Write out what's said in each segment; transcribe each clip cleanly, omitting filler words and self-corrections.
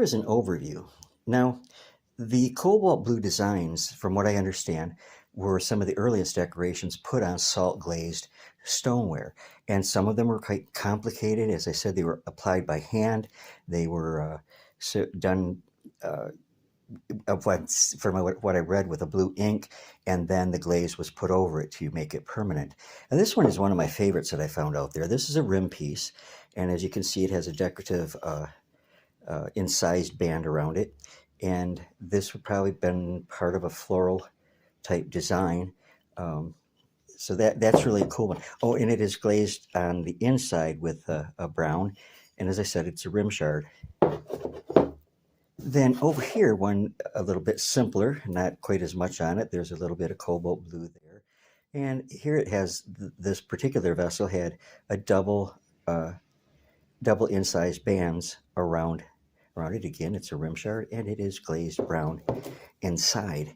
is an overview. Now, the cobalt blue designs, from what I understand, were some of the earliest decorations put on salt glazed stoneware. And some of them were quite complicated. As I said, they were applied by hand. They were done uh, from what I read with a blue ink, and then the glaze was put over it to make it permanent. And this one is one of my favorites that I found out there. This is a rim piece, and as you can see, it has a decorative incised band around it. And this would probably been part of a floral type design. Um, so that's really a cool one. Oh, and it is glazed on the inside with a brown. And as I said, it's a rim shard. Then over here, one a little bit simpler, not quite as much on it. There's a little bit of cobalt blue there. And here it has, this particular vessel had a uh, double incised bands around it. Again, it's a rim shard, and it is glazed brown inside.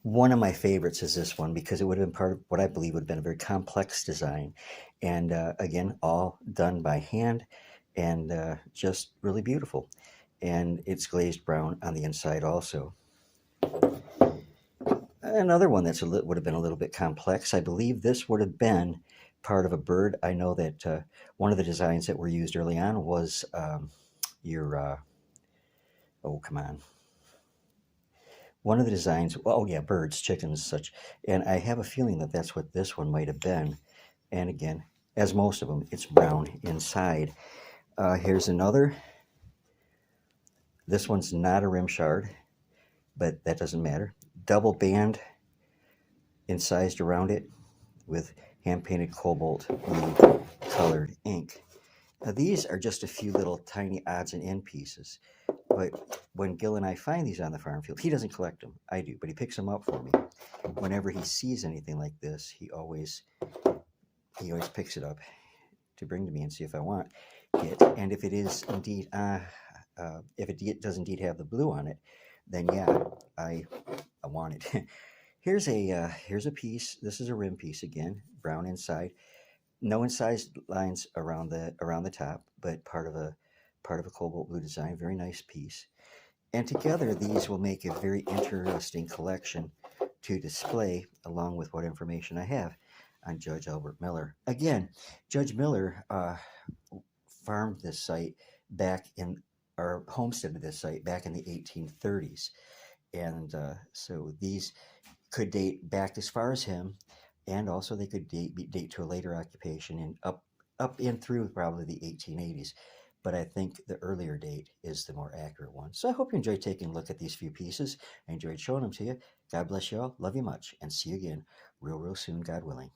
One of my favorites is this one because it would have been part of what I believe would have been a very complex design. And again, all done by hand, and just really beautiful. And it's glazed brown on the inside also. Another one that's would have been a little bit complex. I believe this would have been part of a bird. I know that one of the designs that were used early on was your, oh, come on. One of the designs, oh yeah, birds, chickens, such. And I have a feeling that that's what this one might have been. And again, as most of them, it's brown inside. Here's another. This one's not a rim shard, but that doesn't matter. Double band incised around it with hand-painted cobalt blue colored ink. Now these are just a few little tiny odds and end pieces, but when Gil and I find these on the farm field, he doesn't collect them. I do, but he picks them up for me. Whenever he sees anything like this, he always picks it up to bring to me and see if I want it. And if it is indeed, if it does indeed have the blue on it, then yeah, I want it. Here's a piece. This is a rim piece again, brown inside. No incised lines around the top, but part of a cobalt blue design. Very nice piece. And together, these will make a very interesting collection to display, along with what information I have on Judge Albert Miller. Again, Judge Miller farmed this site back in, or homesteaded this site back in the 1830s. And so these could date back as far as him, and also they could date to a later occupation and up in through probably the 1880s. But I think the earlier date is the more accurate one. So I hope you enjoyed taking a look at these few pieces. I enjoyed showing them to you. God bless you all. Love you much. And see you again real soon, God willing.